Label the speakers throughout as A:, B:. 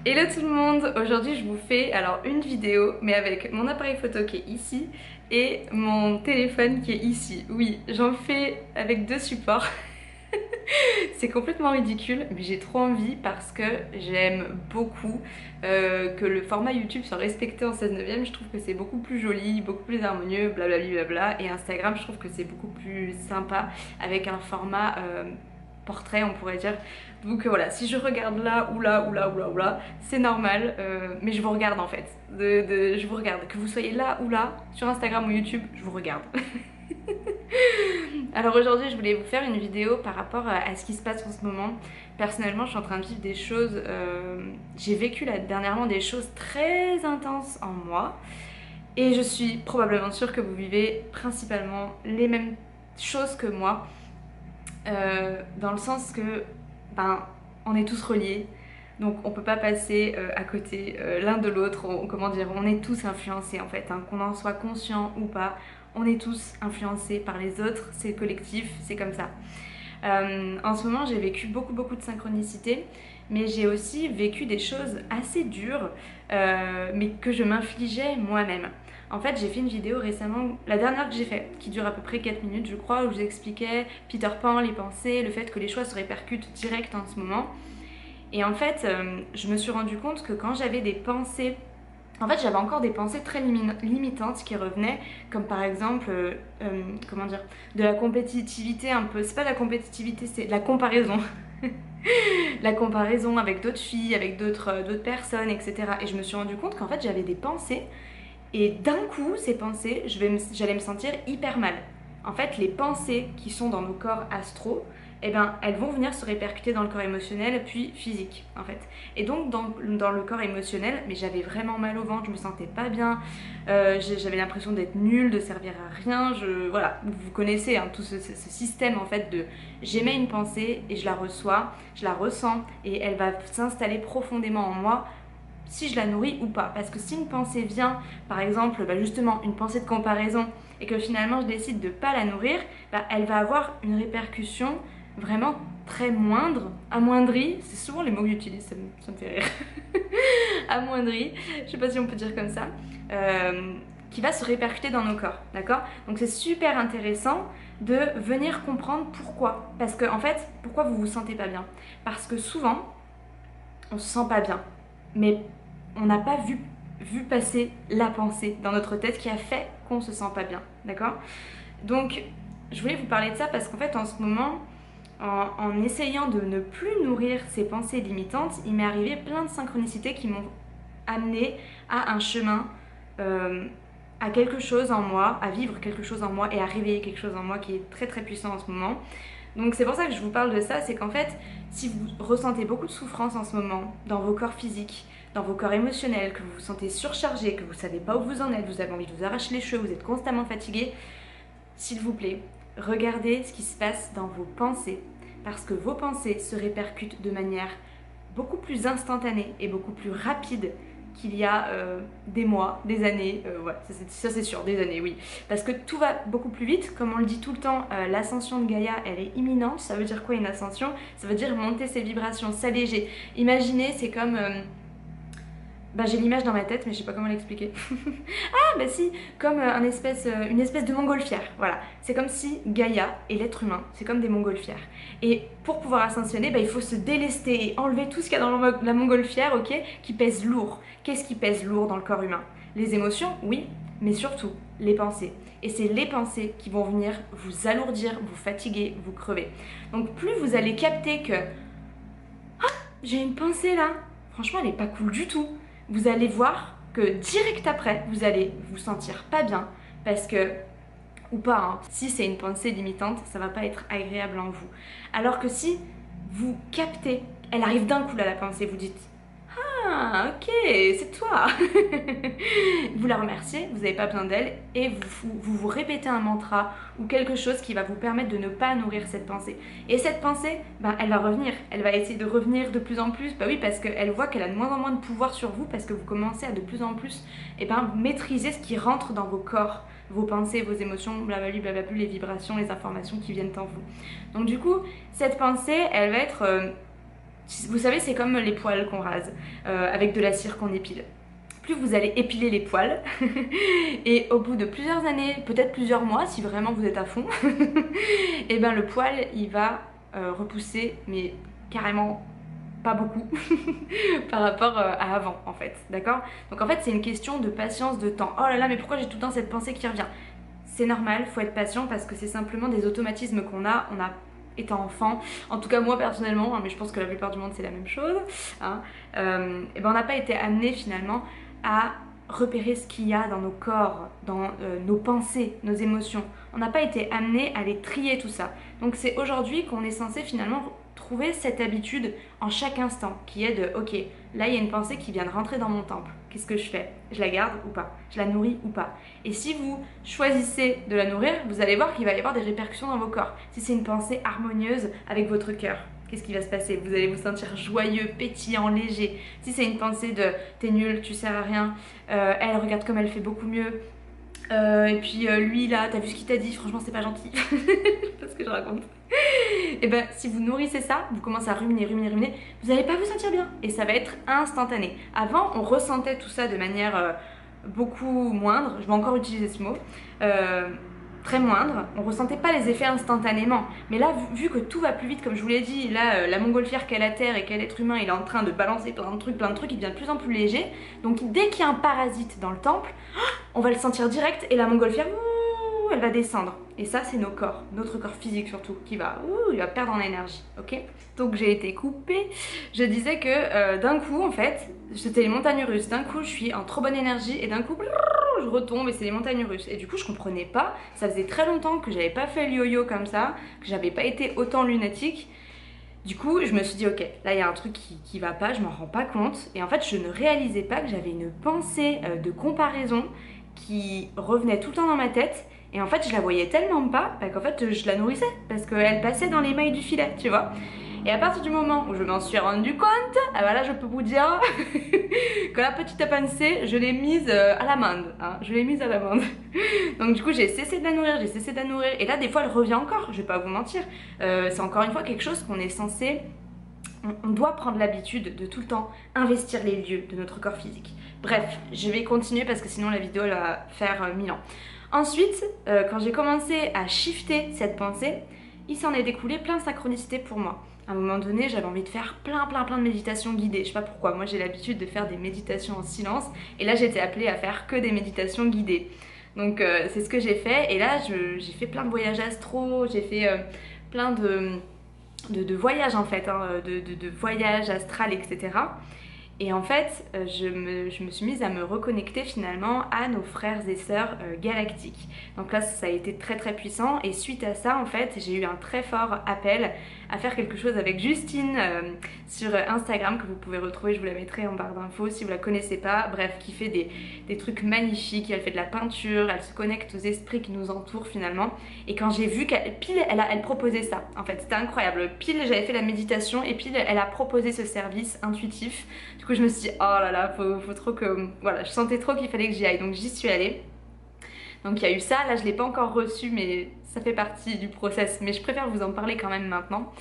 A: Hello tout le monde, aujourd'hui je vous fais alors une vidéo mais avec mon appareil photo qui est ici et mon téléphone qui est ici. Oui, j'en fais avec deux supports. C'est complètement ridicule mais j'ai trop envie parce que j'aime beaucoup que le format YouTube soit respecté en 16/9. Je trouve que c'est beaucoup plus joli, beaucoup plus harmonieux, blablabla. Et Instagram, je trouve que c'est beaucoup plus sympa avec un format portrait, on pourrait dire. Donc voilà, si je regarde là ou là ou là ou là ou là, c'est normal, mais je vous regarde en fait. Je vous regarde, que vous soyez là ou là, sur Instagram ou YouTube, je vous regarde. Alors aujourd'hui, je voulais vous faire une vidéo par rapport à ce qui se passe en ce moment. Personnellement, je suis en train de vivre des choses, j'ai vécu là dernièrement des choses très intenses en moi. Et je suis probablement sûre que vous vivez principalement les mêmes choses que moi. Dans le sens que on est tous reliés, donc on peut pas passer à côté l'un de l'autre. Comment dire, on est tous influencés en fait, hein, qu'on en soit conscient ou pas, on est tous influencés par les autres, c'est collectif, c'est comme ça. En ce moment j'ai vécu beaucoup de synchronicité, mais j'ai aussi vécu des choses assez dures, mais que je m'infligeais moi-même. En fait, j'ai fait une vidéo récemment, la dernière que j'ai faite, qui dure à peu près 4 minutes je crois, où j'expliquais Peter Pan, les pensées, le fait que les choix se répercutent direct en ce moment. Et en fait, je me suis rendu compte que quand j'avais des pensées, en fait j'avais encore des pensées très limitantes qui revenaient, comme par exemple, comment dire, de la compétitivité un peu, c'est pas de la compétitivité, c'est de la comparaison. La comparaison avec d'autres filles, avec d'autres personnes, etc. Et je me suis rendu compte qu'en fait j'avais des pensées, et d'un coup ces pensées, j'allais me sentir hyper mal. En fait, les pensées qui sont dans nos corps astraux, eh ben, elles vont venir se répercuter dans le corps émotionnel puis physique en fait. Et donc dans le corps émotionnel, mais j'avais vraiment mal au ventre, je me sentais pas bien, j'avais l'impression d'être nulle, de servir à rien. Voilà, vous connaissez hein, tout ce système en fait de j'émets une pensée et je la reçois, je la ressens et elle va s'installer profondément en moi si je la nourris ou pas. Parce que si une pensée vient, par exemple justement une pensée de comparaison, et que finalement je décide de ne pas la nourrir, elle va avoir une répercussion vraiment très moindre, amoindrie, c'est souvent les mots que j'utilise, ça me fait rire, amoindrie, je sais pas si on peut dire comme ça, qui va se répercuter dans nos corps, d'accord? Donc c'est super intéressant de venir comprendre pourquoi. Parce que en fait, pourquoi vous vous sentez pas bien? Parce que souvent, on se sent pas bien, mais on n'a pas vu passer la pensée dans notre tête qui a fait qu'on se sent pas bien, d'accord? Donc je voulais vous parler de ça parce qu'en fait en ce moment, en essayant de ne plus nourrir ces pensées limitantes, il m'est arrivé plein de synchronicités qui m'ont amené à un chemin, à quelque chose en moi, à vivre quelque chose en moi et à réveiller quelque chose en moi qui est très puissant en ce moment. Donc c'est pour ça que je vous parle de ça, c'est qu'en fait, si vous ressentez beaucoup de souffrance en ce moment, dans vos corps physiques, dans vos corps émotionnels, que vous vous sentez surchargé, que vous savez pas où vous en êtes, vous avez envie de vous arracher les cheveux, vous êtes constamment fatigué, s'il vous plaît, regardez ce qui se passe dans vos pensées, parce que vos pensées se répercutent de manière beaucoup plus instantanée et beaucoup plus rapide qu'il y a des mois, des années, ouais, ça c'est sûr, des années, oui. Parce que tout va beaucoup plus vite, comme on le dit tout le temps, l'ascension de Gaïa, elle est imminente. Ça veut dire quoi une ascension? Ça veut dire monter ses vibrations, s'alléger. Imaginez, c'est comme... j'ai l'image dans ma tête, mais je sais pas comment l'expliquer. Ah bah si, comme une espèce de montgolfière, voilà. C'est comme si Gaïa et l'être humain, c'est comme des montgolfières. Et pour pouvoir ascensionner, il faut se délester et enlever tout ce qu'il y a dans la montgolfière, ok, qui pèse lourd. Qu'est-ce qui pèse lourd dans le corps humain? Les émotions, oui, mais surtout les pensées. Et c'est les pensées qui vont venir vous alourdir, vous fatiguer, vous crever. Donc plus vous allez capter que « Ah, j'ai une pensée là !» Franchement, elle n'est pas cool du tout. Vous allez voir que direct après, vous allez vous sentir pas bien parce que, ou pas, hein, si c'est une pensée limitante, ça va pas être agréable en vous. Alors que si vous captez, elle arrive d'un coup là la pensée, vous dites ah ok, c'est toi. Vous la remerciez, vous n'avez pas besoin d'elle et vous répétez un mantra ou quelque chose qui va vous permettre de ne pas nourrir cette pensée. Et cette pensée, elle va revenir, elle va essayer de revenir de plus en plus, oui, parce qu'elle voit qu'elle a de moins en moins de pouvoir sur vous parce que vous commencez à de plus en plus maîtriser ce qui rentre dans vos corps, vos pensées, vos émotions, blablabla, les vibrations, les informations qui viennent en vous. Donc du coup, cette pensée, elle va être Vous savez, c'est comme les poils qu'on rase avec de la cire qu'on épile. Plus vous allez épiler les poils et au bout de plusieurs années, peut-être plusieurs mois si vraiment vous êtes à fond, et ben le poil il va repousser mais carrément pas beaucoup par rapport à avant en fait, d'accord? Donc en fait c'est une question de patience, de temps. Oh là là mais pourquoi j'ai tout le temps cette pensée qui revient? C'est normal, faut être patient parce que c'est simplement des automatismes qu'on a, étant enfant, en tout cas moi personnellement, hein, mais je pense que la plupart du monde c'est la même chose, hein, et ben on n'a pas été amené finalement à repérer ce qu'il y a dans nos corps, dans nos pensées, nos émotions. On n'a pas été amené à les trier tout ça. Donc c'est aujourd'hui qu'on est censé finalement trouver cette habitude en chaque instant qui est de ok, là il y a une pensée qui vient de rentrer dans mon temple, qu'est-ce que je fais? Je la garde ou pas? Je la nourris ou pas? Et si vous choisissez de la nourrir, vous allez voir qu'il va y avoir des répercussions dans vos corps. Si c'est une pensée harmonieuse avec votre cœur, qu'est-ce qui va se passer? Vous allez vous sentir joyeux, pétillant, léger. Si c'est une pensée de t'es nul, tu sers à rien, elle regarde comme elle fait beaucoup mieux, et puis lui là, t'as vu ce qu'il t'a dit, franchement c'est pas gentil. Je sais pas ce que je raconte. Et ben si vous nourrissez ça, vous commencez à ruminer, vous n'allez pas vous sentir bien et ça va être instantané. Avant on ressentait tout ça de manière beaucoup moindre, je vais encore utiliser ce mot, très moindre, on ressentait pas les effets instantanément. Mais là, vu que tout va plus vite, comme je vous l'ai dit, là, la montgolfière qu'est la Terre et quel être humain, il est en train de balancer plein de trucs, il devient de plus en plus léger. Donc dès qu'il y a un parasite dans le temple, on va le sentir direct et la montgolfière, elle va descendre. Et ça, c'est nos corps, notre corps physique surtout, il va perdre en énergie, ok? Donc j'ai été coupée. Je disais que d'un coup, en fait, c'était les montagnes russes. D'un coup, je suis en trop bonne énergie et d'un coup, je retombe et c'est les montagnes russes. Et du coup, je comprenais pas. Ça faisait très longtemps que j'avais pas fait le yo-yo comme ça, que j'avais pas été autant lunatique. Du coup, je me suis dit, ok, là il y a un truc qui va pas, je m'en rends pas compte. Et en fait, je ne réalisais pas que j'avais une pensée de comparaison qui revenait tout le temps dans ma tête. Et en fait, je la voyais tellement pas qu'en fait, je la nourrissais parce qu'elle passait dans les mailles du filet, tu vois. Et à partir du moment où je m'en suis rendu compte, ah bah là, je peux vous dire que la petite pensée, je l'ai mise à l'amende. Hein, je l'ai mise à l'amende. Donc du coup, j'ai cessé de la nourrir, Et là, des fois, elle revient encore, je vais pas vous mentir. C'est encore une fois quelque chose qu'on est censé... On doit prendre l'habitude de tout le temps investir les lieux de notre corps physique. Bref, je vais continuer parce que sinon la vidéo elle va faire 1000 ans. Ensuite, quand j'ai commencé à shifter cette pensée, il s'en est découlé plein de synchronicités pour moi. À un moment donné, j'avais envie de faire plein de méditations guidées. Je sais pas pourquoi, moi j'ai l'habitude de faire des méditations en silence. Et là j'étais appelée à faire que des méditations guidées. Donc c'est ce que j'ai fait. Et là j'ai fait plein de voyages astro, j'ai fait plein de voyages en fait, hein, de voyages astral, etc. Et en fait, je me suis mise à me reconnecter finalement à nos frères et sœurs galactiques. Donc là, ça a été très puissant. Et suite à ça, en fait, j'ai eu un très fort appel à faire quelque chose avec Justine sur Instagram, que vous pouvez retrouver, je vous la mettrai en barre d'infos si vous la connaissez pas. Bref, qui fait des trucs magnifiques, elle fait de la peinture, elle se connecte aux esprits qui nous entourent finalement. Et quand j'ai vu qu'elle elle proposait ça, en fait, c'était incroyable. Pile, j'avais fait la méditation et pile, elle a proposé ce service intuitif. Du coup, je me suis dit, oh là là, faut trop que... Voilà, je sentais trop qu'il fallait que j'y aille, donc j'y suis allée. Donc il y a eu ça, là je l'ai pas encore reçu, mais ça fait partie du process. Mais je préfère vous en parler quand même maintenant.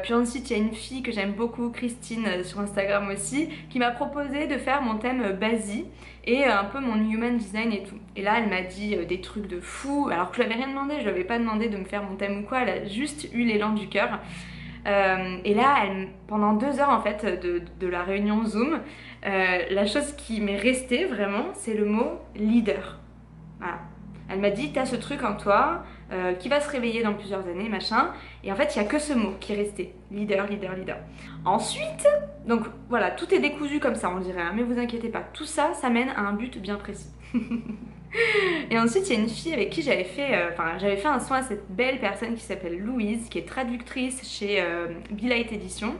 A: Puis ensuite, il y a une fille que j'aime beaucoup, Christine, sur Instagram aussi, qui m'a proposé de faire mon thème Basi et un peu mon human design et tout. Et là, elle m'a dit des trucs de fou, alors que je lui avais rien demandé, je lui avais pas demandé de me faire mon thème ou quoi, elle a juste eu l'élan du cœur. Et là, pendant 2 heures en fait de la réunion Zoom, la chose qui m'est restée vraiment, c'est le mot leader. Voilà. Elle m'a dit, t'as ce truc en toi qui va se réveiller dans plusieurs années, machin. Et en fait, il n'y a que ce mot qui est resté. Leader. Ensuite, donc voilà, tout est décousu comme ça, on dirait, hein, mais vous inquiétez pas. Tout ça, ça mène à un but bien précis. Et ensuite, il y a une fille avec qui j'avais fait un soin à cette belle personne qui s'appelle Louise, qui est traductrice chez Be Light Edition.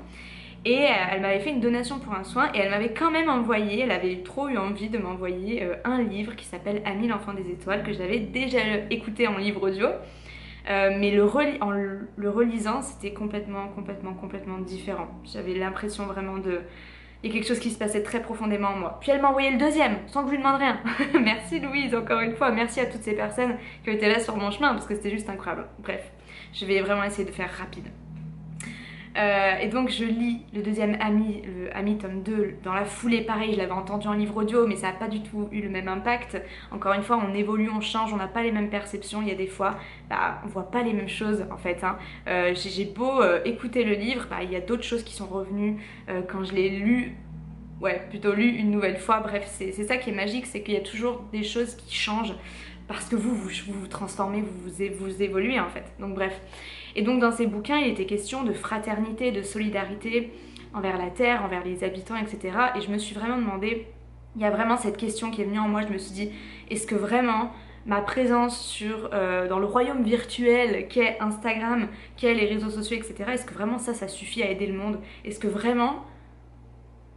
A: Et elle m'avait fait une donation pour un soin et elle m'avait quand même envoyé, elle avait trop eu envie de m'envoyer un livre qui s'appelle Ami l'enfant des étoiles, que j'avais déjà écouté en livre audio. Mais le relisant, c'était complètement différent. J'avais l'impression vraiment de... Il y a quelque chose qui se passait très profondément en moi. Puis elle m'a envoyé le deuxième, sans que je lui demande rien. Merci Louise, encore une fois. Merci à toutes ces personnes qui ont été là sur mon chemin, parce que c'était juste incroyable. Bref, je vais vraiment essayer de faire rapide. Et donc je lis le deuxième Ami, le Ami tome 2 dans la foulée, pareil, je l'avais entendu en livre audio mais ça n'a pas du tout eu le même impact. Encore une fois, on évolue, on change, on n'a pas les mêmes perceptions, il y a des fois, bah, on voit pas les mêmes choses en fait. Hein. J'ai beau écouter le livre, bah, il y a d'autres choses qui sont revenues quand je l'ai lu. Ouais, plutôt lu une nouvelle fois. Bref, c'est ça qui est magique, c'est qu'il y a toujours des choses qui changent parce que vous transformez, vous évoluez en fait. Donc bref. Et donc dans ces bouquins, il était question de fraternité, de solidarité envers la terre, envers les habitants, etc. Et je me suis vraiment demandé, il y a vraiment cette question qui est venue en moi, je me suis dit, est-ce que vraiment ma présence dans le royaume virtuel qu'est Instagram, qu'est les réseaux sociaux, etc., est-ce que vraiment ça suffit à aider le monde? Est-ce que vraiment...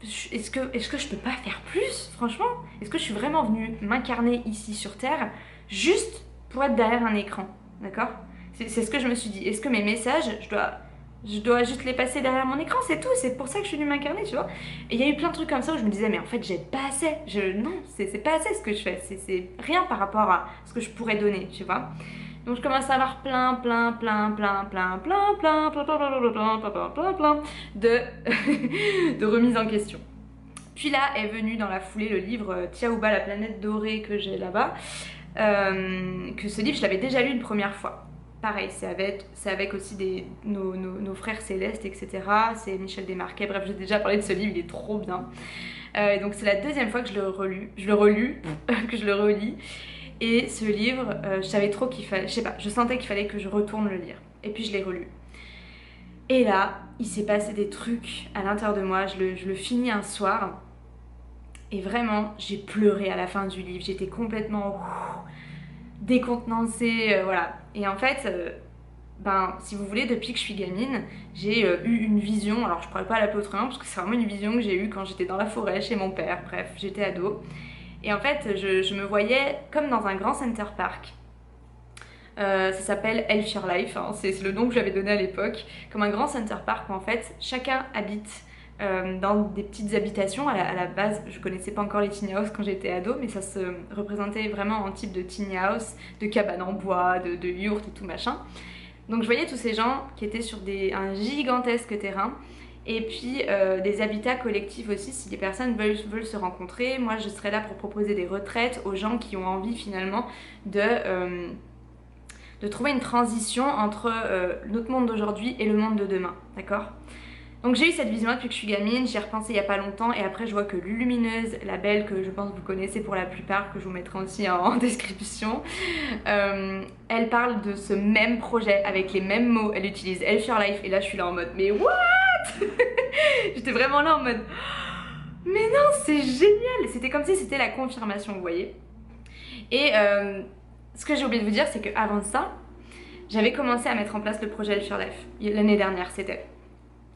A: Est-ce que je peux pas faire plus, franchement? Est-ce que je suis vraiment venue m'incarner ici sur Terre juste pour être derrière un écran, d'accord? C'est ce que je me suis dit. Est-ce que mes messages, je dois juste les passer derrière mon écran, c'est tout, c'est pour ça que je suis venue m'incarner, tu vois? Et il y a eu plein de trucs comme ça où je me disais, mais en fait, j'aide pas assez. Non, c'est pas assez ce que je fais, c'est rien par rapport à ce que je pourrais donner, tu vois? Donc je commence à avoir plein de remises en question. Puis là est venu dans la foulée le livre Tiaouba, la planète dorée que j'ai là-bas. Que ce livre, je l'avais déjà lu une première fois. Pareil, c'est avec aussi nos frères célestes, etc. C'est Michel Desmarquet. Bref, j'ai déjà parlé de ce livre, il est trop bien. Donc c'est la deuxième fois que je le relis. Et ce livre, je savais trop qu'il fallait, je sais pas, je sentais qu'il fallait que je retourne le lire. Et puis je l'ai relu. Et là, il s'est passé des trucs à l'intérieur de moi, je le finis un soir. Et vraiment, j'ai pleuré à la fin du livre, j'étais complètement décontenancée, voilà. Et en fait, si vous voulez, depuis que je suis gamine, j'ai eu une vision, alors je pourrais pas l'appeler autrement, parce que c'est vraiment une vision que j'ai eue quand j'étais dans la forêt chez mon père, bref, j'étais ado. Et en fait, je me voyais comme dans un grand center park. Ça s'appelle Elf Your Life, hein, c'est le nom que j'avais donné à l'époque. Comme un grand center park où en fait, chacun habite dans des petites habitations. À la base, je connaissais pas encore les tiny house quand j'étais ado, mais ça se représentait vraiment en type de tiny house, de cabane en bois, de yurt et tout machin. Donc je voyais tous ces gens qui étaient sur un gigantesque terrain. Et puis des habitats collectifs aussi, si les personnes veulent se rencontrer. Moi je serais là pour proposer des retraites aux gens qui ont envie finalement de trouver une transition entre notre monde d'aujourd'hui et le monde de demain, d'accord? Donc j'ai eu cette vision-là depuis que je suis gamine, j'y ai repensé il y a pas longtemps et après je vois que Lumineuse, la belle que je pense que vous connaissez pour la plupart, que je vous mettrai aussi en description, elle parle de ce même projet avec les mêmes mots, elle utilise Elf Your Life et là je suis là en mode mais what? J'étais vraiment là en mode mais non c'est génial, c'était comme si c'était la confirmation, vous voyez. Et ce que j'ai oublié de vous dire c'est qu'avant ça j'avais commencé à mettre en place le projet Elf Your Life l'année dernière c'était.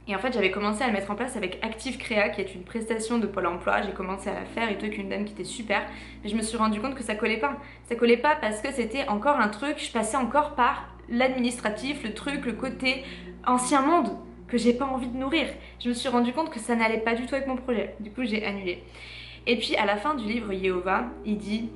A: Et en fait j'avais commencé à le mettre en place avec Active Créa qui est une prestation de Pôle emploi. J'ai commencé à la faire et tout avec une dame qui était super. Mais je me suis rendu compte que ça collait pas. Ça collait pas parce que c'était encore un truc, je passais encore par l'administratif, le truc, le côté ancien monde que j'ai pas envie de nourrir. Je me suis rendu compte que ça n'allait pas du tout avec mon projet. Du coup j'ai annulé. Et puis à la fin du livre Yehovah, il dit,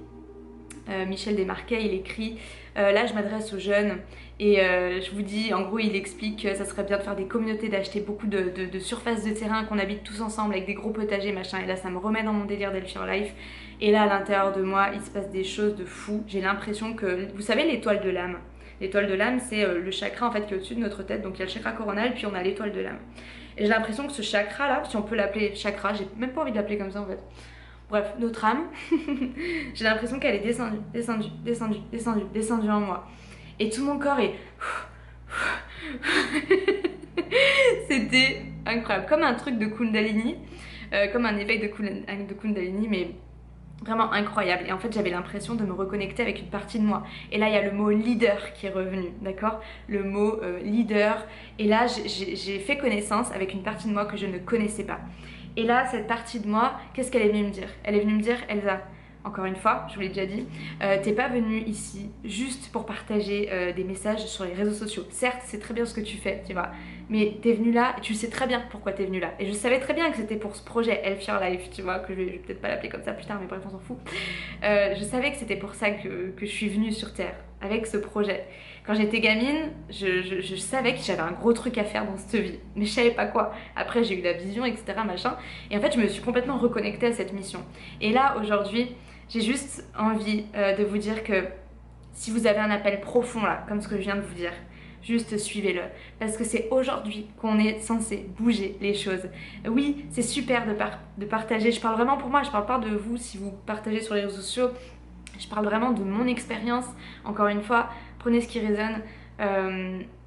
A: Michel Desmarquet, il écrit là je m'adresse aux jeunes et je vous dis, en gros il explique que ça serait bien de faire des communautés, d'acheter beaucoup de surfaces de terrain, qu'on habite tous ensemble avec des gros potagers machin, et là ça me remet dans mon délire d'Elf Your Life. Et là à l'intérieur de moi il se passe des choses de fou. J'ai l'impression que, vous savez l'étoile de l'âme, l'étoile de l'âme c'est le chakra en fait qui est au-dessus de notre tête, donc il y a le chakra coronal puis on a l'étoile de l'âme. Et j'ai l'impression que ce chakra là, si on peut l'appeler chakra, j'ai même pas envie de l'appeler comme ça en fait. Bref, notre âme, j'ai l'impression qu'elle est descendue en moi. Et tout mon corps est... C'était incroyable, comme un truc de Kundalini, comme un éveil de Kundalini, mais vraiment incroyable. Et en fait j'avais l'impression de me reconnecter avec une partie de moi. Et là il y a le mot leader qui est revenu, d'accord? Le mot leader. Et là j'ai fait connaissance avec une partie de moi que je ne connaissais pas. Et là cette partie de moi, qu'est-ce qu'elle est venue me dire? Elle est venue me dire, Elsa, encore une fois, je vous l'ai déjà dit, t'es pas venue ici juste pour partager des messages sur les réseaux sociaux. Certes, c'est très bien ce que tu fais, tu vois, mais t'es venue là et tu sais très bien pourquoi t'es venue là. Et je savais très bien que c'était pour ce projet Elf Your Life, tu vois, que je vais peut-être pas l'appeler comme ça plus tard, mais bref, on s'en fout. Je savais que c'était pour ça que je suis venue sur Terre. avec ce projet. Quand j'étais gamine, je savais que j'avais un gros truc à faire dans cette vie, mais je savais pas quoi. Après, j'ai eu la vision, etc. machin, et en fait, je me suis complètement reconnectée à cette mission. Et là, aujourd'hui, j'ai juste envie de vous dire que si vous avez un appel profond là, comme ce que je viens de vous dire, juste suivez-le. Parce que c'est aujourd'hui qu'on est censé bouger les choses. Oui, c'est super de partager. Je parle vraiment pour moi, je parle pas de vous si vous partagez sur les réseaux sociaux. Je parle vraiment de mon expérience. Encore une fois, prenez ce qui résonne.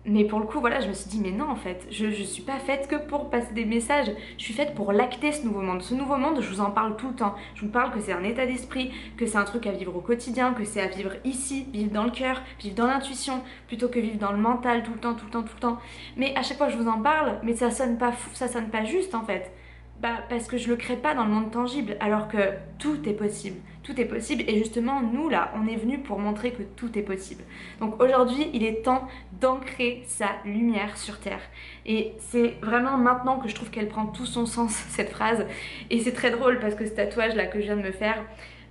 A: Mais pour le coup, voilà, je me suis dit, mais non, en fait, je suis pas faite que pour passer des messages. Je suis faite pour l'acter, ce nouveau monde. Ce nouveau monde, je vous en parle tout le temps. Je vous parle que c'est un état d'esprit, que c'est un truc à vivre au quotidien, que c'est à vivre ici, vivre dans le cœur, vivre dans l'intuition, plutôt que vivre dans le mental tout le temps, tout le temps, tout le temps. Mais à chaque fois, je vous en parle, mais ça sonne pas fou, ça sonne pas juste, en fait. Bah, parce que je le crée pas dans le monde tangible, alors que tout est possible. Tout est possible, et justement, nous là, on est venus pour montrer que tout est possible. Donc aujourd'hui, il est temps d'ancrer sa lumière sur Terre. Et c'est vraiment maintenant que je trouve qu'elle prend tout son sens, cette phrase. Et c'est très drôle parce que ce tatouage là que je viens de me faire,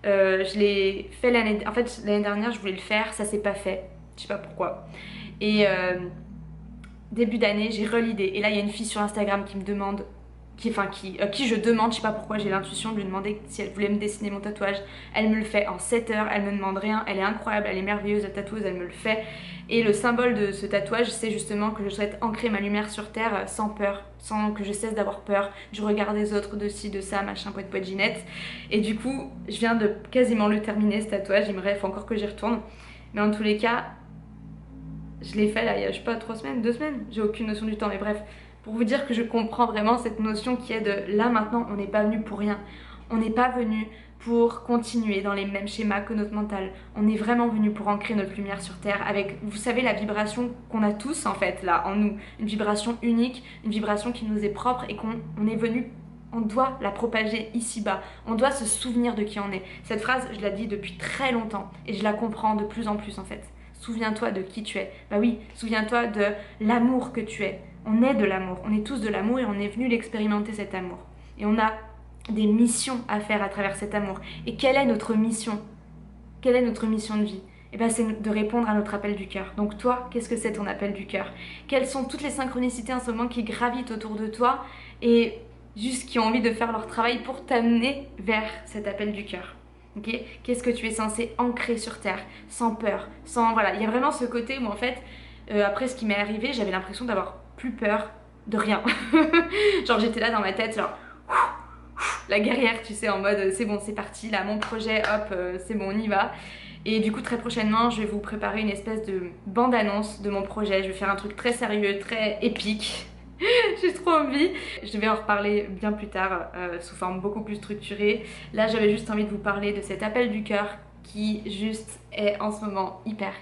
A: je l'ai fait l'année dernière, je voulais le faire, ça s'est pas fait. Je sais pas pourquoi. Et début d'année, j'ai l'idée. Et là, il y a une fille sur Instagram qui me demande qui je demande, je sais pas pourquoi, j'ai l'intuition de lui demander si elle voulait me dessiner mon tatouage. Elle me le fait en 7 heures, elle me demande rien, elle est incroyable, elle est merveilleuse, la tatoueuse, elle me le fait. Et le symbole de ce tatouage, c'est justement que je souhaite ancrer ma lumière sur Terre sans peur, sans que je cesse d'avoir peur du regard des autres, de ci, de ça, machin, poète, ginette. Et du coup, je viens de quasiment le terminer, ce tatouage, il me reste encore que j'y retourne. Mais en tous les cas, je l'ai fait là, il y a, je sais pas, 3 semaines, 2 semaines, j'ai aucune notion du temps, mais bref. Pour vous dire que je comprends vraiment cette notion qui est de là maintenant, on n'est pas venu pour rien. On n'est pas venu pour continuer dans les mêmes schémas que notre mental. On est vraiment venu pour ancrer notre lumière sur Terre avec, vous savez, la vibration qu'on a tous en fait là en nous. Une vibration unique, une vibration qui nous est propre et qu'on est venu, on doit la propager ici-bas. On doit se souvenir de qui on est. Cette phrase, je la dis depuis très longtemps et je la comprends de plus en plus en fait. Souviens-toi de qui tu es. Bah oui, souviens-toi de l'amour que tu es. On est de l'amour, on est tous de l'amour et on est venu l'expérimenter cet amour. Et on a des missions à faire à travers cet amour. Et quelle est notre mission? Quelle est notre mission de vie? Eh bien, c'est de répondre à notre appel du cœur. Donc toi, qu'est-ce que c'est ton appel du cœur? Quelles sont toutes les synchronicités en ce moment qui gravitent autour de toi et juste qui ont envie de faire leur travail pour t'amener vers cet appel du cœur? Okay, qu'est-ce que tu es censé ancrer sur Terre, sans peur, sans... Voilà, il y a vraiment ce côté où en fait, après ce qui m'est arrivé, j'avais l'impression d'avoir plus peur de rien. Genre j'étais là dans ma tête, genre... la guerrière, tu sais, en mode c'est bon, c'est parti, là mon projet, hop, c'est bon, on y va. Et du coup très prochainement je vais vous préparer une espèce de bande-annonce de mon projet. Je vais faire un truc très sérieux, très épique. J'ai trop envie. Je vais en reparler bien plus tard sous forme beaucoup plus structurée. Là j'avais juste envie de vous parler de cet appel du cœur qui juste est en ce moment hyper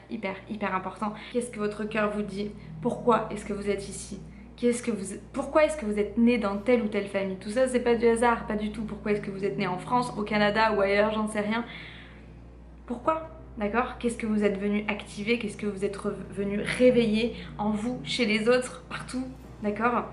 A: important. Qu'est-ce que votre cœur vous dit? Pourquoi est-ce que vous êtes ici? Pourquoi est-ce que vous êtes né dans telle ou telle famille? Tout ça c'est pas du hasard, pas du tout. Pourquoi est-ce que vous êtes né en France, au Canada ou ailleurs, j'en sais rien. Pourquoi? D'accord? Qu'est-ce que vous êtes venu activer? Qu'est-ce que vous êtes venu réveiller en vous, chez les autres, partout? D'accord?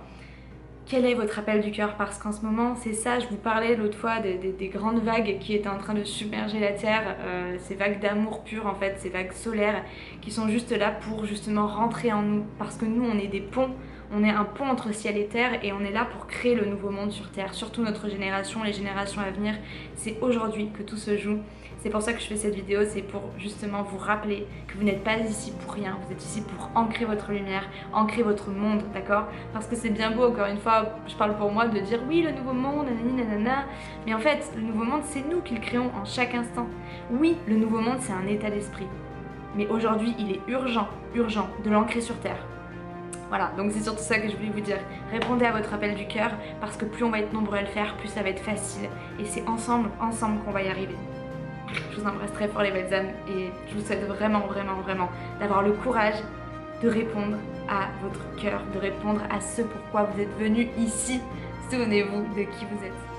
A: Quel est votre appel du cœur? Parce qu'en ce moment, c'est ça, je vous parlais l'autre fois des grandes vagues qui étaient en train de submerger la Terre, ces vagues d'amour pur en fait, ces vagues solaires qui sont juste là pour justement rentrer en nous. Parce que nous, on est des ponts, on est un pont entre ciel et terre et on est là pour créer le nouveau monde sur Terre. Surtout notre génération, les générations à venir, c'est aujourd'hui que tout se joue. C'est pour ça que je fais cette vidéo, c'est pour justement vous rappeler que vous n'êtes pas ici pour rien, vous êtes ici pour ancrer votre lumière, ancrer votre monde, d'accord? Parce que c'est bien beau, encore une fois, je parle pour moi, de dire oui, le nouveau monde, nanani, nanana, mais en fait, le nouveau monde, c'est nous qui le créons en chaque instant. Oui, le nouveau monde, c'est un état d'esprit. Mais aujourd'hui, il est urgent de l'ancrer sur Terre. Voilà, donc c'est surtout ça que je voulais vous dire. Répondez à votre appel du cœur, parce que plus on va être nombreux à le faire, plus ça va être facile. Et c'est ensemble qu'on va y arriver. Je vous embrasse très fort les belles âmes et je vous souhaite vraiment d'avoir le courage de répondre à votre cœur, de répondre à ce pourquoi vous êtes venus ici. Souvenez-vous de qui vous êtes.